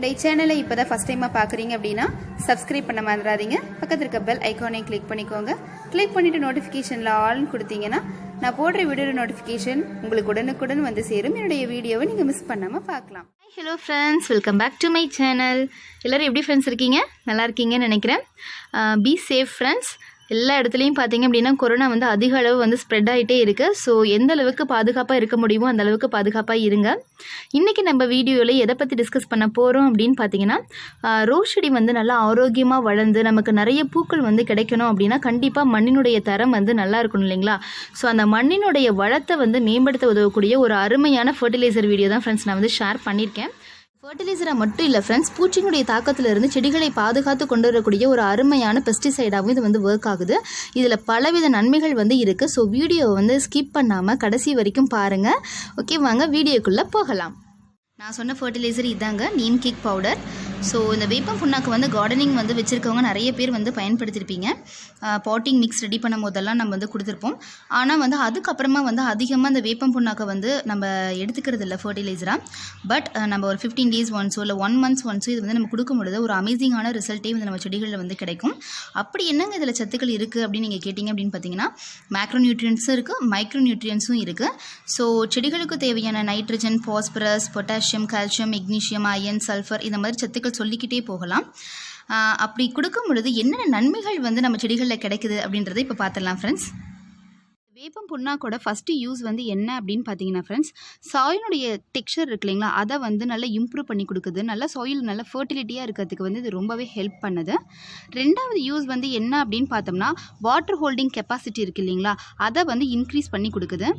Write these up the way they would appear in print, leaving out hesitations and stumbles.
என்னுடைய சேனலை இப்போ தான் ஃபஸ்ட் டைமாக பார்க்குறீங்க அப்படின்னா சப்ஸ்கிரைப் பண்ண மறந்துடாதீங்க. பக்கத்தில் இருக்க பெல் ஐக்கானையும் கிளிக் பண்ணிக்கோங்க. கிளிக் பண்ணிவிட்டு நோட்டிஃபிகேஷனில் ஆல்னு கொடுத்தீங்கன்னா நான் போடுற வீடியோ நோட்டிஃபிகேஷன் உங்களுக்கு உடனுக்குடன் வந்து சேரும். என்னுடைய வீடியோவை நீங்கள் மிஸ் பண்ணாமல் பார்க்கலாம். Hello friends, welcome back to my channel. எல்லோரும் எப்படி ஃப்ரெண்ட்ஸ் இருக்கீங்க? நல்லா இருக்கீங்கன்னு நினைக்கிறேன். Be safe friends. எல்லா இடத்துலையும் பார்த்தீங்க அப்படின்னா கொரோனா வந்து அதிக அளவு வந்து ஸ்ப்ரெட் ஆகிட்டே இருக்குது. ஸோ எந்த அளவுக்கு பாதுகாப்பாக இருக்க முடியுமோ அந்த அளவுக்கு பாதுகாப்பாக இருங்க. இன்றைக்கி நம்ம வீடியோவில் எதை பற்றி டிஸ்கஸ் பண்ண போகிறோம் அப்படின்னு பார்த்தீங்கன்னா, ரோஸ் செடி வந்து நல்லா ஆரோக்கியமாக வளர்ந்து நமக்கு நிறைய பூக்கள் வந்து கிடைக்கணும் அப்படின்னா கண்டிப்பாக மண்ணினுடைய தரம் வந்து நல்லா இருக்கணும் இல்லைங்களா? ஸோ அந்த மண்ணினுடைய வளத்தை வந்து மேம்படுத்த உதவக்கூடிய ஒரு அருமையான ஃபர்டிலைசர் வீடியோ தான் ஃப்ரெண்ட்ஸ் நான் வந்து ஷேர் பண்ணியிருக்கேன். ஃபர்டிலைசராக மட்டும் இல்லை ஃப்ரெண்ட்ஸ், பூச்சியினுடைய தாக்கத்திலிருந்து செடிகளை பாதுகாத்து கொண்டு வரக்கூடிய ஒரு அருமையான பெஸ்டிசைடாகவும் இது வந்து ஒர்க் ஆகுது. இதில் பலவித நன்மைகள் வந்து இருக்குது. ஸோ வீடியோவை வந்து ஸ்கிப் பண்ணாமல் கடைசி வரைக்கும் பாருங்கள். ஓகே, வாங்க வீடியோக்குள்ளே போகலாம். நான் சொன்ன ஃபர்டிலைசர் இதாங்க, நீம் கேக் பவுடர். ஸோ இந்த வேப்பம் புண்ணாக்கு வந்து கார்டனிங் வந்து வச்சுருக்கவங்க நிறைய பேர் வந்து பயன்படுத்தியிருப்பீங்க. பாட்டிங் மிக்ஸ் ரெடி பண்ணும் போதெல்லாம் நம்ம வந்து கொடுத்துருப்போம். ஆனால் வந்து அதுக்கப்புறமா வந்து அதிகமாக இந்த வேப்பம் புண்ணாக்கை வந்து நம்ம எடுத்துக்கிறது இல்லை ஃபர்டிலைசராக. பட் நம்ம ஒரு 15 days ஒன்ஸோ இல்லை 1 month ஒன்ஸோ இது வந்து நம்ம கொடுக்கும் பொழுது ஒரு அமேசிங்கான ரிசல்ட்டே வந்து நம்ம செடிகளில் வந்து கிடைக்கும். அப்படி என்னங்க இதில் சத்துக்கள் இருக்குது அப்படின்னு நீங்கள் கேட்டிங்க அப்படின்னு பார்த்தீங்கன்னா, மேக்ரோ நியூட்ரியன்ஸும் இருக்குது, மைக்ரோ நியூட்ரியன்ஸும் இருக்குது. ஸோ செடிகளுக்கு தேவையான nitrogen, phosphorus, potassium, calcium, magnesium, iron, sulphur இந்த மாதிரி சத்துக்கள் சொல்லிக்கிட்டே போகலாம். அப்படி கொடுக்கும் பொழுது என்னென்ன நன்மைகள் வந்து நம்ம செடிகளில் கிடைக்குது அப்படின்றத இப்போ பார்த்துடலாம் ஃப்ரெண்ட்ஸ். வேப்பம் புண்ணாக்கோட ஃபஸ்ட்டு யூஸ் வந்து என்ன அப்படின்னு பார்த்தீங்கன்னா ஃப்ரெண்ட்ஸ், சாயிலுடைய டெக்ஸ்சர் இருக்கு இல்லைங்களா, அதை வந்து நல்லா இம்ப்ரூவ் பண்ணி கொடுக்குது. நல்லா சாயில் நல்லா ஃபர்டிலிட்டியாக இருக்கிறதுக்கு வந்து இது ரொம்பவே ஹெல்ப் பண்ணுது. ரெண்டாவது யூஸ் வந்து என்ன அப்படின்னு பார்த்தோம்னா, வாட்டர் ஹோல்டிங் கெப்பாசிட்டி இருக்குது இல்லைங்களா, அதை வந்து இன்க்ரீஸ் பண்ணி கொடுக்குது.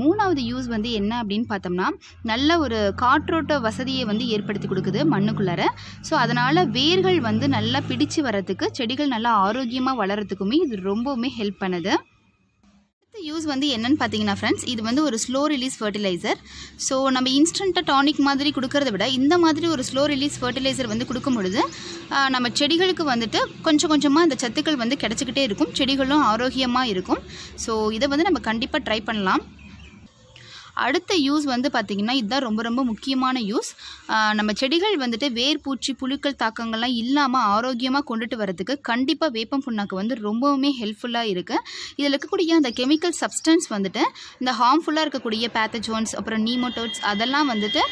மூணாவது யூஸ் வந்து என்ன அப்படின்னு பார்த்தோம்னா, நல்ல ஒரு காற்றோட்ட வசதியை வந்து ஏற்படுத்தி கொடுக்குது மண்ணுக்குள்ளார. ஸோ அதனால் வேர்கள் வந்து நல்லா பிடிச்சு வர்றதுக்கு, செடிகள் நல்லா ஆரோக்கியமாக வளர்கிறதுக்குமே இது ரொம்பவுமே ஹெல்ப் பண்ணுது. யூஸ் வந்து என்னன்னு பார்த்தீங்கன்னா ஃப்ரெண்ட்ஸ், இது வந்து ஒரு ஸ்லோ ரிலீஸ் ஃபர்டிலைசர். ஸோ நம்ம இன்ஸ்டண்ட்டாக டானிக் மாதிரி கொடுக்கறத விட இந்த மாதிரி ஒரு ஸ்லோ ரிலீஸ் ஃபர்டிலைசர் வந்து கொடுக்கும் பொழுது நம்ம செடிகளுக்கு வந்துட்டு கொஞ்சம் கொஞ்சமாக அந்த சத்துக்கள் வந்து கிடச்சிக்கிட்டே இருக்கும், செடிகளும் ஆரோக்கியமாக இருக்கும். ஸோ இதை வந்து நம்ம கண்டிப்பாக ட்ரை பண்ணலாம். அடுத்த யூஸ் வந்து பார்த்திங்கன்னா, இதுதான் ரொம்ப ரொம்ப முக்கியமான யூஸ். நம்ம செடிகள் வந்துட்டு வேர் பூச்சி புழுக்கள் தாக்கங்கள்லாம் இல்லாமல் ஆரோக்கியமாக கொண்டுட்டு வரதுக்கு கண்டிப்பாக வேப்பம் புண்ணாக்கு வந்து ரொம்பவுமே ஹெல்ப்ஃபுல்லாக இருக்குது. இதில் இருக்கக்கூடிய அந்த கெமிக்கல் சப்ஸ்டன்ஸ் வந்துட்டு இந்த ஹார்ம்ஃபுல்லாக இருக்கக்கூடிய பேத்தஜோன்ஸ், அப்புறம் நீமோட்டோட்ஸ் அதெல்லாம் வந்துட்டு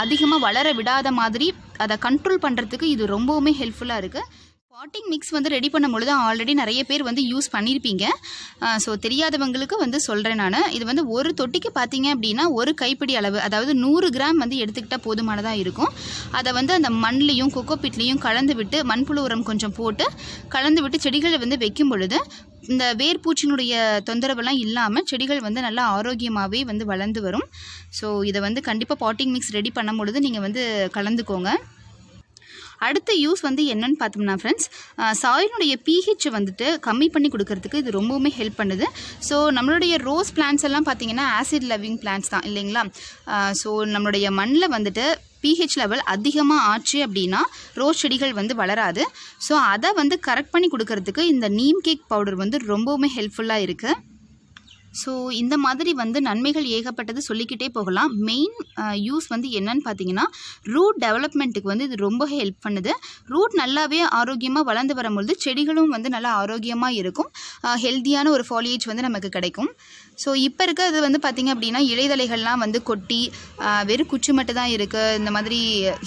அதிகமாக வளர விடாத மாதிரி அதை கண்ட்ரோல் பண்ணுறதுக்கு இது ரொம்பவுமே ஹெல்ப்ஃபுல்லாக இருக்குது. பாட்டிங் மிக்ஸ் வந்து ரெடி பண்ணும் பொழுது ஆல்ரெடி நிறைய பேர் வந்து யூஸ் பண்ணியிருப்பீங்க. ஸோ தெரியாதவங்களுக்கு வந்து சொல்கிறேன் நான். இது வந்து ஒரு தொட்டிக்கு பார்த்தீங்க அப்படின்னா ஒரு கைப்பிடி அளவு, அதாவது 100 கிராம் வந்து எடுத்துக்கிட்டால் போதுமானதாக இருக்கும். அதை வந்து அந்த மண்லேயும் கொக்கோபிட்லேயும் கலந்து விட்டு, மண்புழு உரம் கொஞ்சம் போட்டு கலந்து விட்டு செடிகளை வந்து வைக்கும் பொழுது இந்த வேர்பூச்சினுடைய தொந்தரவெல்லாம் இல்லாமல் செடிகள் வந்து நல்லா ஆரோக்கியமாகவே வந்து வளர்ந்து வரும். ஸோ இதை வந்து கண்டிப்பாக பாட்டிங் மிக்ஸ் ரெடி பண்ணும் பொழுது நீங்கள் வந்து கலந்துக்கோங்க. அடுத்த யூஸ் வந்து என்னன்னு பார்த்தோம்னா ஃப்ரெண்ட்ஸ், சாயிலுடைய pH வந்துட்டு கம்மி பண்ணி கொடுக்கறதுக்கு இது ரொம்பவுமே ஹெல்ப் பண்ணுது. ஸோ நம்மளுடைய ரோஸ் பிளான்ட்ஸ் எல்லாம் பார்த்தீங்கன்னா ஆசிட் லவ்விங் பிளான்ட்ஸ் தான் இல்லைங்களா? ஸோ நம்மளுடைய மண்ணில் வந்துட்டு pH லெவல் அதிகமாக ஆச்சு அப்படின்னா ரோஸ் செடிகள் வந்து வளராது. ஸோ அதை வந்து கரெக்ட் பண்ணி கொடுக்கறதுக்கு இந்த நீம் கேக் பவுடர் வந்து ரொம்பவுமே ஹெல்ப்ஃபுல்லாக இருக்குது. ஸோ இந்த மாதிரி வந்து நன்மைகள் ஏகப்பட்டது சொல்லிக்கிட்டே போகலாம். மெயின் யூஸ் வந்து என்னன்னு பார்த்தீங்கன்னா, ரூட் டெவலப்மெண்ட்டுக்கு வந்து இது ரொம்ப ஹெல்ப் பண்ணுது. ரூட் நல்லாவே ஆரோக்கியமாக வளர்ந்து வரும்பொழுது செடிகளும் வந்து நல்லா ஆரோக்கியமாக இருக்கும், ஹெல்த்தியான ஒரு ஃபாலியேஜ் வந்து நமக்கு கிடைக்கும். ஸோ இப்போ இருக்கிறது வந்து பார்த்திங்க அப்படின்னா இலைதலைகள்லாம் வந்து கொட்டி வெறும் குச்சி மட்டும் தான் இருக்குது. இந்த மாதிரி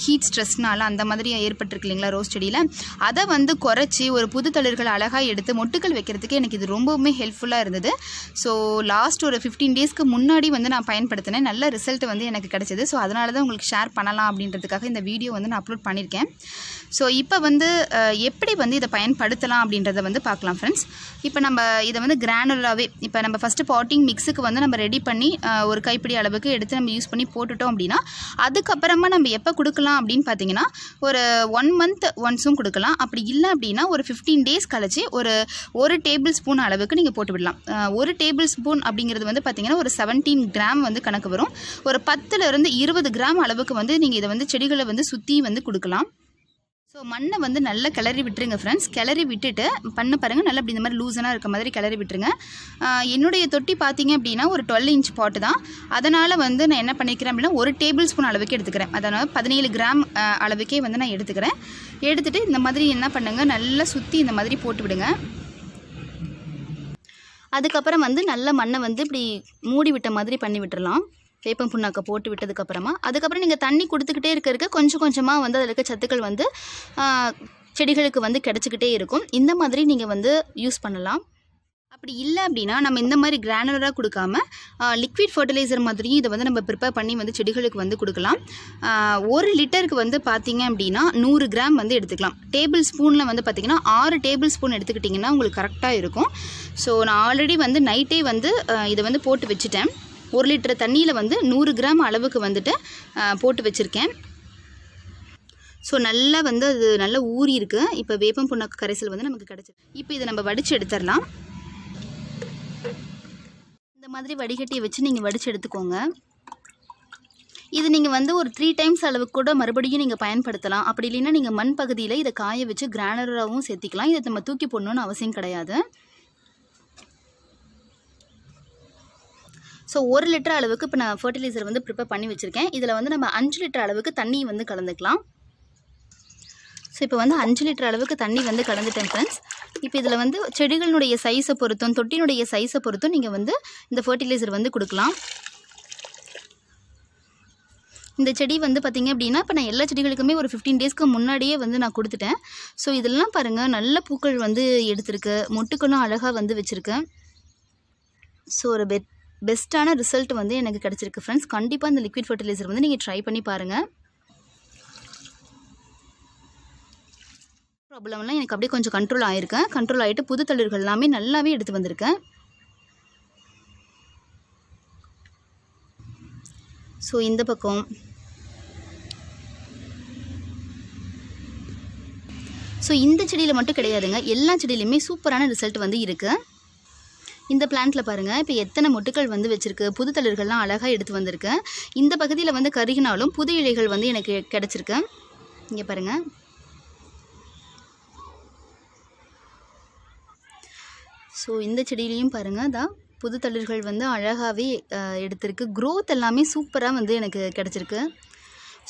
ஹீட் ஸ்ட்ரெஸ்னால அந்த மாதிரி ஏற்பட்டிருக்கு இல்லைங்களா ரோஸ் செடியில், அதை வந்து குறைச்சி ஒரு புது தளிர்கள் அழகாக எடுத்து மொட்டுக்கள் வைக்கிறதுக்கு எனக்கு இது ரொம்பவுமே ஹெல்ப்ஃபுல்லாக இருந்தது. ஸோ லாஸ்ட் ஒரு 15 daysக்கு முன்னாடி வந்து நான் பயன்படுத்தினேன், நல்ல ரிசல்ட் வந்து எனக்கு கிடச்சிது. ஸோ அதனால தான் உங்களுக்கு ஷேர் பண்ணலாம் அப்படின்றதுக்காக இந்த வீடியோ வந்து நான் அப்லோட் பண்ணியிருக்கேன். ஸோ இப்போ வந்து எப்படி வந்து இதை பயன்படுத்தலாம் அப்படின்றத வந்து பார்க்கலாம் ஃப்ரெண்ட்ஸ். இப்போ நம்ம இதை வந்து கிரானுலாகவே இப்போ நம்ம ஃபஸ்ட்டு பாட்டிங் மிக்ஸுக்கு வந்து நம்ம ரெடி பண்ணி ஒரு கைப்பிடி அளவுக்கு எடுத்து நம்ம யூஸ் பண்ணி போட்டுட்டோம் அப்படின்னா, அதுக்கப்புறமா நம்ம எப்போ கொடுக்கலாம் அப்படின்னு பார்த்தீங்கன்னா ஒரு 1 month ஒன்ஸும் கொடுக்கலாம். அப்படி இல்லை அப்படின்னா ஒரு 15 days கழிச்சு ஒரு டேபிள் ஸ்பூன் அளவுக்கு நீங்கள் போட்டு விடலாம். ஒரு டேபிள் ஸ்பூன் அப்படிங்கிறது வந்து பார்த்தீங்கன்னா ஒரு 17 கிராம் வந்து கணக்கு வரும். ஒரு 10 to 20 கிராம் அளவுக்கு வந்து நீங்கள் இதை வந்து செடிகளை வந்து சுற்றி வந்து கொடுக்கலாம். ஸோ மண்ணை வந்து நல்லா கிளறி விட்டுருங்க ஃப்ரெண்ட்ஸ். கிளறி விட்டுட்டு பண்ண பாருங்கள், நல்லா அப்படி இந்த மாதிரி லூஸனாக இருக்க மாதிரி கிளறி விட்டுருங்க. என்னுடைய தொட்டி பார்த்தீங்க அப்படின்னா ஒரு 12 இன்ச் பாட்டு தான். அதனால் வந்து நான் என்ன பண்ணிக்கிறேன் அப்படின்னா 1 டேபிள் ஸ்பூன் அளவுக்கு எடுத்துக்கிறேன். அதனால் 17 கிராம் அளவுக்கே வந்து நான் எடுத்துக்கிறேன். எடுத்துகிட்டு இந்த மாதிரி என்ன பண்ணுங்கள், நல்லா சுற்றி இந்த மாதிரி போட்டு விடுங்க. அதுக்கப்புறம் வந்து நல்ல மண்ணை வந்து இப்படி மூடி விட்ட மாதிரி பண்ணி விட்டுறலாம். வேப்பம் புண்ணாக்கை போட்டு விட்டதுக்கப்புறமா அதுக்கப்புறம் நீங்கள் தண்ணி கொடுத்துக்கிட்டே இருக்க கொஞ்சம் கொஞ்சமாக வந்து அதில் இருக்க சத்துக்கள் வந்து செடிகளுக்கு வந்து கிடச்சிக்கிட்டே இருக்கும். இந்த மாதிரி நீங்கள் வந்து யூஸ் பண்ணலாம். அப்படி இல்லை அப்படின்னா நம்ம இந்த மாதிரி கிரானுலராக கொடுக்காம லிக்விட் ஃபர்டிலைசர் மாதிரியும் இதை வந்து நம்ம ப்ரிப்பேர் பண்ணி வந்து செடிகளுக்கு வந்து கொடுக்கலாம். 1 லிட்டருக்கு வந்து பார்த்திங்க அப்படின்னா 100 கிராம் வந்து எடுத்துக்கலாம். டேபிள் ஸ்பூனில் வந்து பார்த்திங்கன்னா 6 டேபிள் ஸ்பூன் எடுத்துக்கிட்டிங்கன்னா உங்களுக்கு கரெக்டாக இருக்கும். ஸோ நான் ஆல்ரெடி வந்து நைட்டே வந்து இதை வந்து போட்டு வச்சுட்டேன். 1 லிட்டர் தண்ணியில் வந்து 100 கிராம் அளவுக்கு வந்துட்டு போட்டு வச்சுருக்கேன். ஸோ நல்லா வந்து அது நல்லா ஊறி இருக்கு. இப்போ வேப்பம் புண்ணாக்கு கரைசல் வந்து நமக்கு கிடச்சிருக்கு. இப்போ இதை நம்ம வடித்து எடுத்துடலாம். இந்த மாதிரி வடிகட்டியை வச்சு நீங்கள் வடித்து எடுத்துக்கோங்க. இது நீங்கள் வந்து ஒரு 3 டைம்ஸ் அளவுக்கு கூட மறுபடியும் நீங்கள் பயன்படுத்தலாம். அப்படி இல்லைன்னா நீங்கள் மண் பகுதியில் இதை காய வச்சு கிரானுலராகவும் சேர்த்திக்கலாம். இதை நம்ம தூக்கி போடணுன்னு அவசியம் கிடையாது. ஸோ 1 லிட்டர் அளவுக்கு இப்போ நான் ஃபர்டிலைசர் வந்து ப்ரிப்பேர் பண்ணி வச்சுருக்கேன். இதில் வந்து நம்ம 5 லிட்டர் அளவுக்கு தண்ணி வந்து கலந்துக்கலாம். ஸோ இப்போ வந்து 5 லிட்டர் அளவுக்கு தண்ணி வந்து கலந்துட்டேன் ஃப்ரெண்ட்ஸ். இப்போ இதில் வந்து செடிகளுடைய சைஸை பொறுத்தும் தொட்டினுடைய சைஸை பொறுத்தும் நீங்கள் வந்து இந்த ஃபர்டிலைசர் வந்து கொடுக்கலாம். இந்த செடி வந்து பார்த்திங்க அப்படின்னா இப்போ நான் எல்லா செடிகளுக்குமே ஒரு 15 டேஸ்க்கு முன்னாடியே வந்து நான் கொடுத்துட்டேன். ஸோ இதெல்லாம் பாருங்கள், நல்ல பூக்கள் வந்து எடுத்திருக்கு, மொட்டுக்களும் அழகாக வந்து வச்சுருக்கேன். ஸோ ஒரு பெஸ்ட்டான ரிசல்ட் வந்து எனக்கு கிடச்சிருக்கு ஃப்ரெண்ட்ஸ். கண்டிப்பாக இந்த லிக்விட் ஃபர்டிலைசர் வந்து நீங்கள் ட்ரை பண்ணி பாருங்கள். ப்ராப்ளம்லாம் எனக்கு அப்படியே கொஞ்சம் கண்ட்ரோல் ஆகிருக்கேன். கண்ட்ரோல் ஆகிட்டு புது தளிர்கள் எல்லாமே நல்லாவே எடுத்து வந்திருக்கேன். ஸோ இந்த பக்கம் இந்த செடியில் மட்டும் கிடையாதுங்க, எல்லா செடியிலையுமே சூப்பரான ரிசல்ட் வந்து இருக்குது. இந்த பிளான்ட்டில் பாருங்கள் இப்போ எத்தனை மொட்டுக்கள் வந்து வச்சுருக்கு, புது தளிர்கள்லாம் அழகாக எடுத்து வந்திருக்கு. இந்த பகுதியில் வந்து கருகினாலும் புது இலைகள் வந்து எனக்கு கிடச்சிருக்கு. இங்கே பாருங்கள். ஸோ இந்த செடியிலையும் பாருங்கள், தான் புது தளிர்கள் வந்து அழகாகவே எடுத்திருக்கு. க்ரோத் எல்லாமே சூப்பராக வந்து எனக்கு கிடச்சிருக்கு.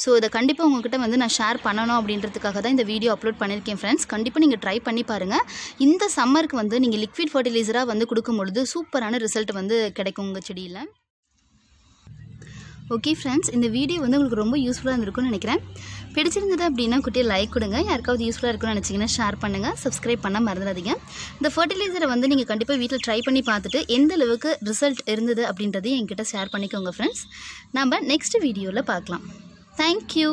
ஸோ இதை கண்டிப்பாக உங்கள்கிட்ட வந்து நான் ஷேர் பண்ணணும் அப்படின்றதுக்காக தான் இந்த வீடியோ அப்லோட் பண்ணியிருக்கேன் ஃப்ரெண்ட்ஸ். கண்டிப்பாக நீங்கள் ட்ரை பண்ணி பாருங்கள். இந்த சம்மருக்கு வந்து நீங்கள் லிக்விட் ஃபர்டிலைசராக வந்து கொடுக்கும்பொழுது சூப்பரான ரிசல்ட் வந்து கிடைக்கும் உங்கள் செடியில். ஓகே ஃப்ரெண்ட்ஸ், இந்த வீடியோ வந்து உங்களுக்கு ரொம்ப யூஸ்ஃபுல்லாக இருந்திருக்கும்னு நினைக்கிறேன். பிடிச்சிருந்தது அப்படின்னா குட்டியை லைக் கொடுங்க. யாருக்காவது யூஸ்ஃபுல்லாக இருக்குன்னு நினச்சிங்கன்னா ஷேர் பண்ணுங்கள். சப்ஸ்கிரைப் பண்ண மறந்துடாதீங்க. இந்த ஃபர்டிலைசரை வந்து நீங்கள் கண்டிப்பாக வீட்டில் ட்ரை பண்ணி பார்த்துட்டு எந்த அளவுக்கு ரிசல்ட் இருந்தது அப்படின்றதையும் என்கிட்ட ஷேர் பண்ணிக்கோங்க ஃப்ரெண்ட்ஸ். நம்ம நெக்ஸ்ட் வீடியோவில் பார்க்கலாம். Thank you.